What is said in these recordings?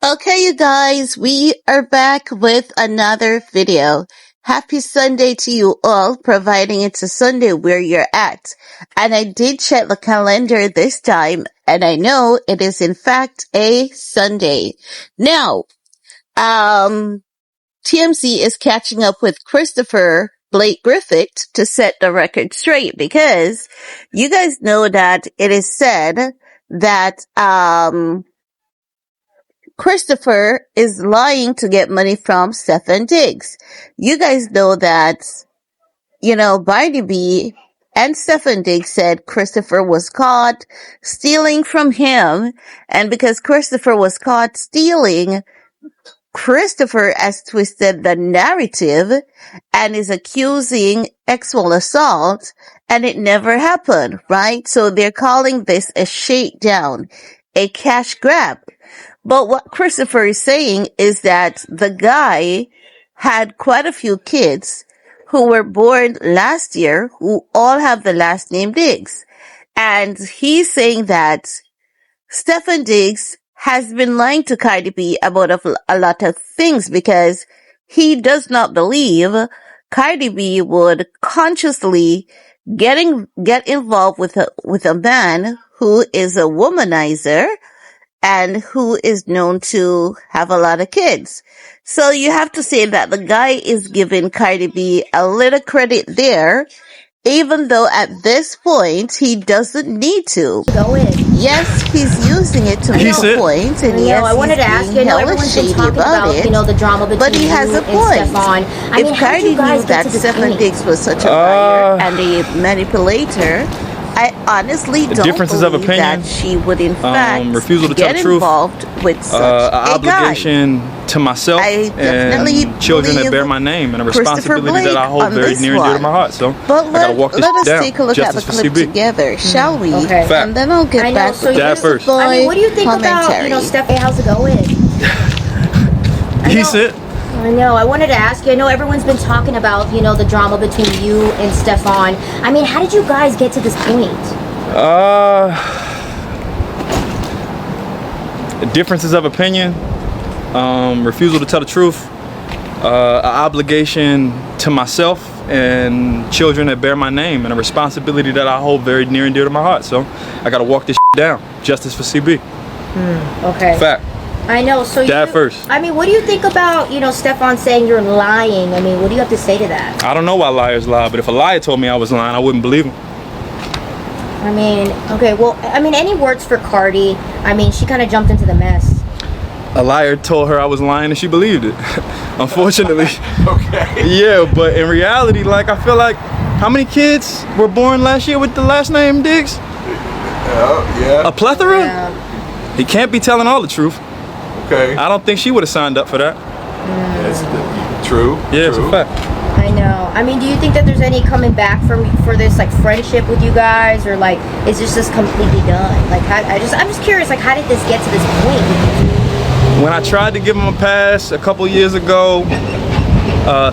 Okay, you guys, we are back with another video. Happy Sunday to you all, providing it's a Sunday where you're at. And I did check the calendar this time, and I know it is in fact a Sunday. Now, TMZ is catching up with Christopherblake Griffith to set the record straight because you guys know that it is said that, Christopher is lying to get money from Stefon Diggs. You guys know that, Cardi B and Stefon Diggs said Christopher was caught stealing from him. And because Christopher was caught stealing, Christopher has twisted the narrative and is accusing sexual assault, and it never happened, right? So they're calling this a shakedown, a cash grab. But what Christopher is saying is that the guy had quite a few kids who were born last year who all have the last name Diggs. And he's saying that Stefon Diggs has been lying to Cardi B about a lot of things because he does not believe Cardi B would consciously get involved with a man who is a womanizer and who is known to have a lot of kids. So you have to say that the guy is giving Cardi B a little credit there, even though at this point he doesn't need to. Go in. Yes, he's using it to make a point, and yes, I wanted to ask you. I know everyone's been talking about the drama between but he has you a point. Stefon. If Cardi knew that Stefon Diggs was such a liar and a manipulator, I honestly don't believe that she would in fact refusal to get tell the truth, involved with such an a obligation guy. to myself and children that bear my name, and a responsibility that I hold very near and dear to my heart. So but I gotta walk this let us down. take a look at the Justice for clip CB. together, shall we? Okay. And then I'll get back so with Dad first. boy I mean, what do you think commentary. about, Steph, how's it going? Decent. I know. I wanted to ask you. I know everyone's been talking about, the drama between you and Stefon. I mean, how did you guys get to this point? Differences of opinion, refusal to tell the truth, an obligation to myself and children that bear my name, and a responsibility that I hold very near and dear to my heart. So I gotta walk this down. Justice for CB. Okay. Fact. I know. So Dad first. I mean, what do you think about, Stefon saying you're lying? I mean, what do you have to say to that? I don't know why liars lie, but if a liar told me I was lying, I wouldn't believe him. I mean, okay, well, I mean, any words for Cardi? I mean, she kind of jumped into the mess. A liar told her I was lying and she believed it. Unfortunately. Okay. Yeah, but in reality, like, I feel like, how many kids were born last year with the last name Diggs? Yeah. A plethora? Yeah. He can't be telling all the truth. Okay. I don't think she would have signed up for that. That's true. Yeah, it's true. a fact. I know. I mean, do you think that there's any coming back for this like friendship with you guys, or like is this just completely done? Like, I'm just curious. Like, how did this get to this point? When I tried to give him a pass a couple years ago,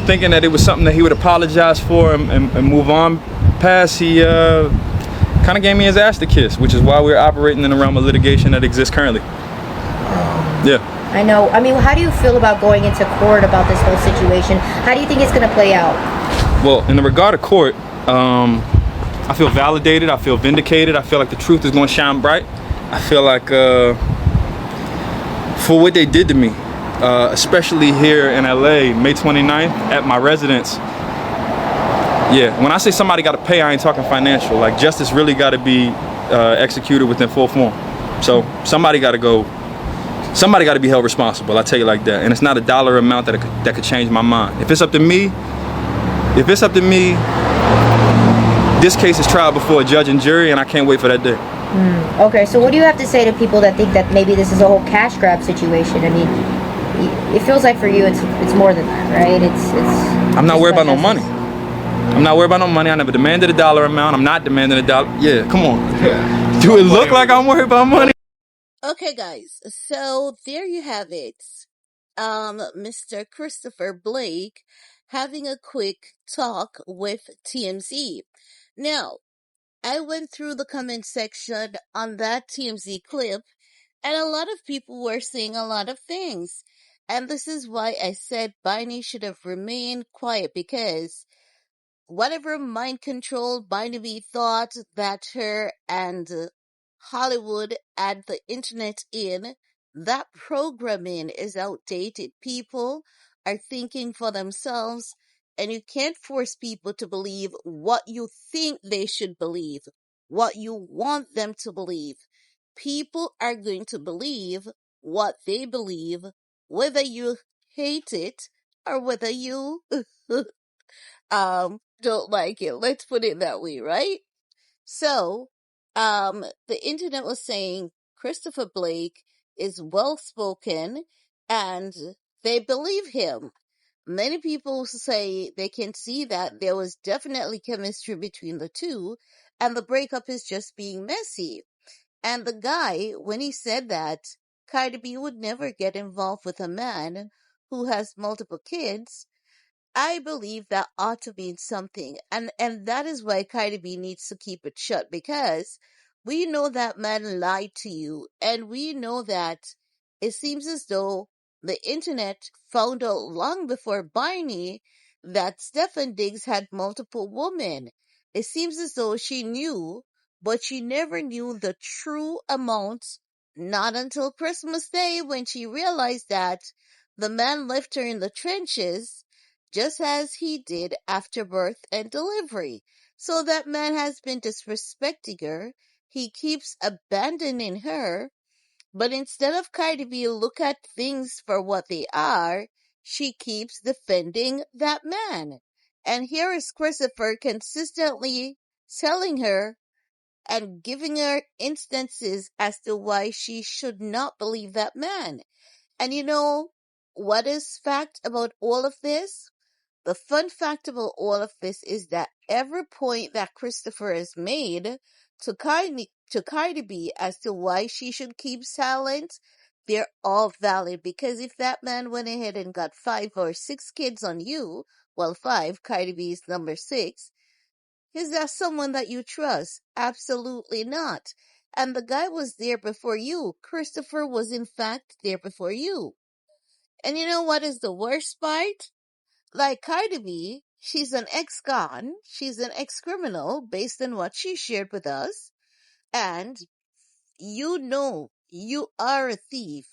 thinking that it was something that he would apologize for and move on past, he kind of gave me his ass to kiss, which is why we're operating in the realm of litigation that exists currently. Yeah. I know. I mean, how do you feel about going into court about this whole situation? How do you think it's going to play out? Well, in the regard of court, I feel validated. I feel vindicated. I feel like the truth is going to shine bright. I feel like for what they did to me, especially here in LA, May 29th at my residence. Yeah, when I say somebody got to pay, I ain't talking financial. Like, justice really got to be executed within full form. So somebody got to go. Somebody got to be held responsible. I tell you like that, and it's not a dollar amount that could change my mind. If it's up to me, this case is tried before a judge and jury, and I can't wait for that day. Okay, so what do you have to say to people that think that maybe this is a whole cash grab situation? I mean, it feels like for you, it's more than that, right? I'm not worried about no money. I'm not worried about no money. I never demanded a dollar amount. I'm not demanding a dollar. Yeah, come on. Yeah. Do it look like I'm worried about money? Okay, guys, so there you have it. Mr. Christopherblake having a quick talk with TMZ. Now, I went through the comment section on that TMZ clip, And a lot of people were saying a lot of things. And this is why I said Barney should have remained quiet, because whatever mind control Barnaby thought that her and Hollywood and the internet in, that programming is outdated. People are thinking for themselves, and you can't force people to believe what you think they should believe, what you want them to believe. People are going to believe what they believe, whether you hate it or whether you don't like it. Let's put it that way, right? So, the internet was saying Christopherblake is well spoken and they believe him. Many people say they can see that there was definitely chemistry between the two, and the breakup is just being messy. And the guy, when he said that Cardi B would never get involved with a man who has multiple kids, I believe that ought to mean something. And that is why Cardi B needs to keep it shut, because we know that man lied to you, and we know that it seems as though the internet found out long before Barney that Stefon Diggs had multiple women. It seems as though she knew, but she never knew the true amount, not until Christmas Day, when she realized that the man left her in the trenches just as he did after birth and delivery. So that man has been disrespecting her. He keeps abandoning her. But instead of Cardi B look at things for what they are, she keeps defending that man. And here is Christopher consistently telling her and giving her instances as to why she should not believe that man. And you know what is fact about all of this? The fun fact about all of this is that every point that Christopher has made to Cardi B as to why she should keep silent, they're all valid. Because if that man went ahead and got 5 or 6 kids on you, well, five, Cardi B is number 6, is that someone that you trust? Absolutely not. And the guy was there before you. Christopher was in fact there before you. And you know what is the worst part? Like Cardi B, she's an ex-con, she's an ex-criminal based on what she shared with us, and you know you are a thief.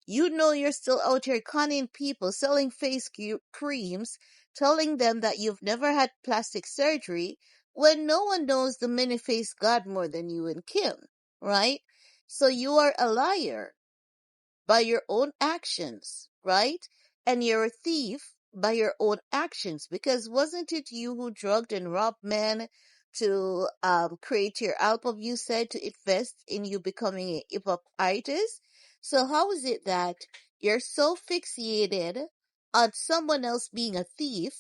You know you're still out here conning people, selling face creams, telling them that you've never had plastic surgery, when no one knows the many-faced God more than you and Kim, right? So you are a liar by your own actions, right? And you're a thief by your own actions, because wasn't it you who drugged and robbed men to create your album, you said, to invest in you becoming a hip hop artist? So how is it that you're so fixated on someone else being a thief?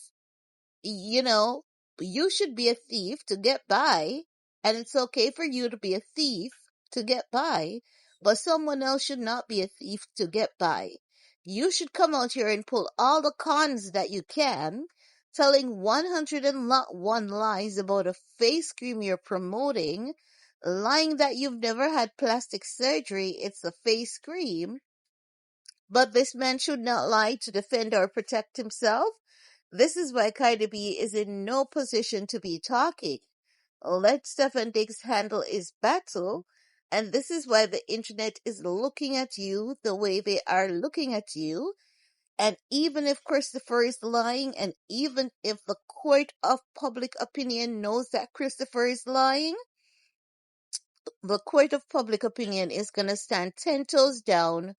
You know, you should be a thief to get by, and it's okay for you to be a thief to get by, but someone else should not be a thief to get by. You should come out here and pull all the cons that you can, telling 101 lies about a face cream you're promoting, lying that you've never had plastic surgery, it's a face cream. But this man should not lie to defend or protect himself. This is why Cardi B is in no position to be talking. Let Stefon Diggs handle his battle, and this is why the internet is looking at you the way they are looking at you. And even if Christopher is lying, and even if the court of public opinion knows that Christopher is lying, the court of public opinion is going to stand 10 toes down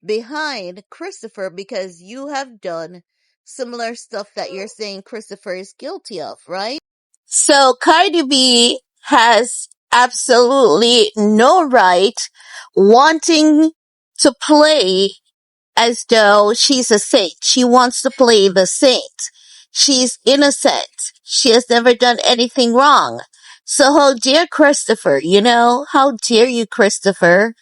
behind Christopher, because you have done similar stuff that you're saying Christopher is guilty of, right? So Cardi B has absolutely no right wanting to play as though she's a saint. She wants to play the saint. She's innocent. She has never done anything wrong. So how dare Christopher, how dare you, Christopher?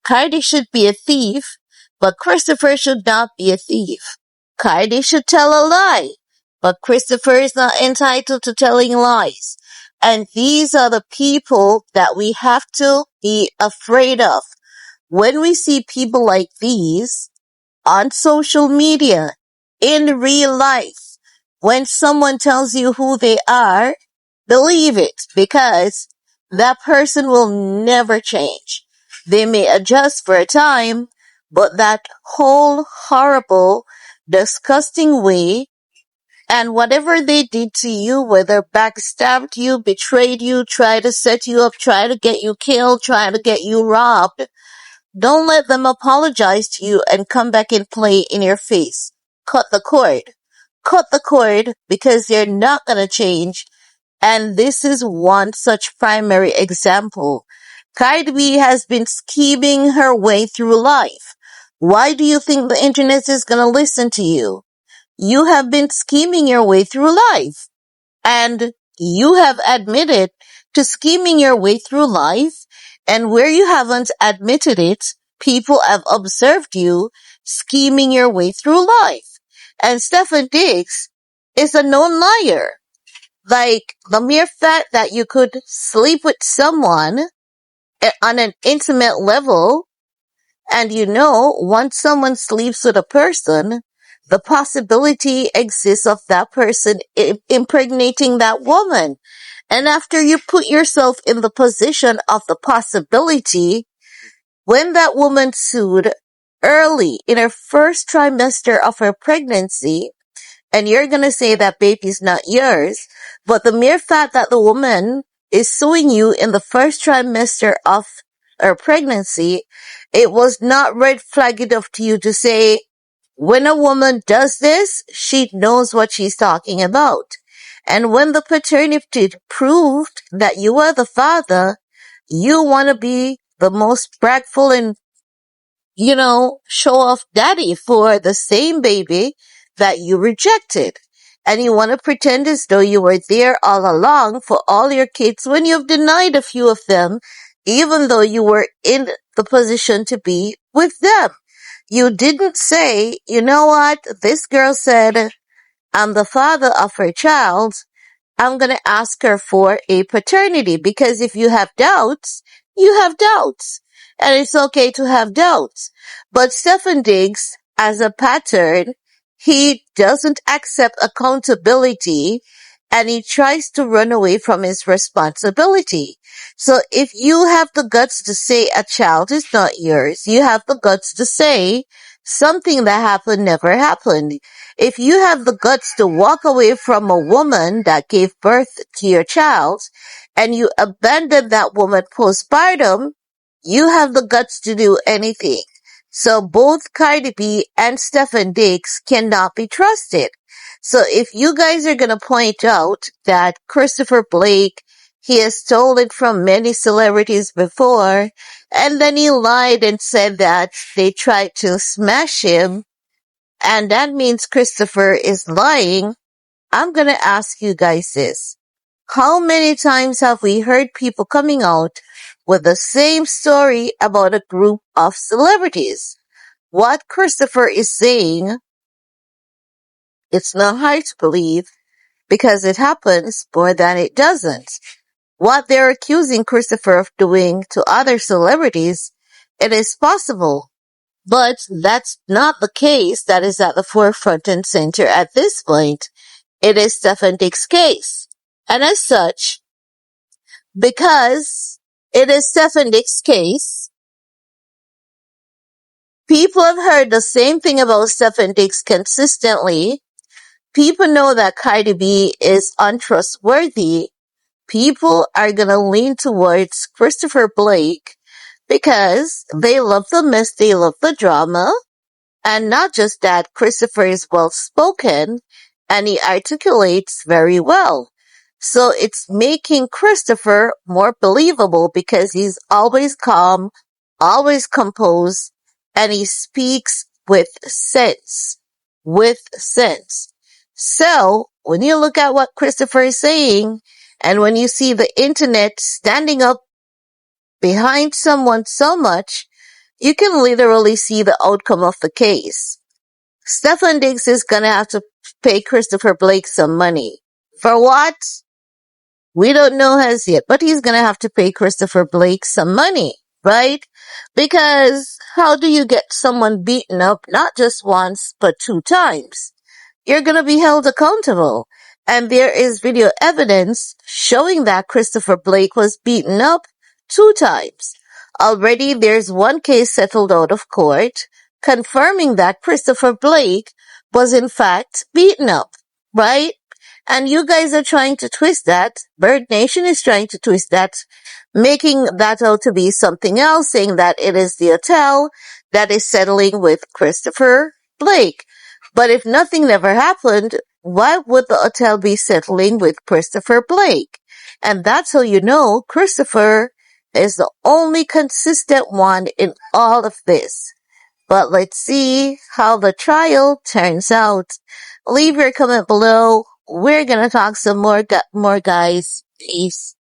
Cardi should be a thief, but Christopher should not be a thief. Cardi should tell a lie, but Christopher is not entitled to telling lies. And these are the people that we have to be afraid of. when we see people like these on social media, in real life, when someone tells you who they are, believe it, because that person will never change. They may adjust for a time, but that whole horrible, disgusting way, and whatever they did to you, whether backstabbed you, betrayed you, tried to set you up, tried to get you killed, tried to get you robbed, don't let them apologize to you and come back and play in your face. Cut the cord. Cut the cord, because they're not going to change. And this is one such primary example. Cardi B has been scheming her way through life. Why do you think the internet is going to listen to you? You have been scheming your way through life. And you have admitted to scheming your way through life. And where you haven't admitted it, people have observed you scheming your way through life. And Stefon Diggs is a known liar. Like, the mere fact that you could sleep with someone on an intimate level, and once someone sleeps with a person, the possibility exists of that person impregnating that woman. And after you put yourself in the position of the possibility, when that woman sued early in her first trimester of her pregnancy, and you're going to say that baby's not yours, but the mere fact that the woman is suing you in the first trimester of her pregnancy, it was not red flag enough to you to say, when a woman does this, she knows what she's talking about. And when the paternity proved that you are the father, you want to be the most bragful and show off daddy for the same baby that you rejected. And you want to pretend as though you were there all along for all your kids when you've denied a few of them, even though you were in the position to be with them. You didn't say, you know what, this girl said, I'm the father of her child, I'm going to ask her for a paternity, because if you have doubts, you have doubts. And it's okay to have doubts. But Stefon Diggs, as a pattern, he doesn't accept accountability, and he tries to run away from his responsibility. So if you have the guts to say a child is not yours, you have the guts to say something that happened never happened. If you have the guts to walk away from a woman that gave birth to your child, and you abandon that woman postpartum, you have the guts to do anything. So both Cardi B and Stefon Diggs cannot be trusted. So if you guys are going to point out that Christopherblake, he has stolen from many celebrities before, and then he lied and said that they tried to smash him, and that means Christopher is lying, I'm going to ask you guys this. How many times have we heard people coming out with the same story about a group of celebrities? What Christopher is saying, it's not hard to believe, because it happens more than it doesn't. What they're accusing Christopher of doing to other celebrities, it is possible. But that's not the case that is at the forefront and center at this point. It is Stefon Diggs' case. And as such, because it is Stefon Diggs' case, people have heard the same thing about Stefon Diggs consistently. People know that Cardi B is untrustworthy. People are going to lean towards Christopherblake because they love the mess, they love the drama. And not just that, Christopher is well spoken and he articulates very well. So it's making Christopher more believable because he's always calm, always composed, and he speaks with sense. With sense. So when you look at what Christopher is saying, and when you see the internet standing up behind someone so much, you can literally see the outcome of the case. Stefon Diggs is gonna have to pay Christopherblake some money. For what? We don't know as yet, but he's gonna have to pay Christopherblake some money, right? Because how do you get someone beaten up not just once, but 2 times? You're going to be held accountable. And there is video evidence showing that Christopherblake was beaten up 2 times. Already there's one case settled out of court confirming that Christopherblake was in fact beaten up, right? And you guys are trying to twist that. Bird Nation is trying to twist that, making that out to be something else, saying that it is the hotel that is settling with Christopherblake. But if nothing never happened, why would the hotel be settling with Christopherblake? And that's how you know Christopher is the only consistent one in all of this. But let's see how the trial turns out. Leave your comment below. We're gonna talk some more, guys. Peace.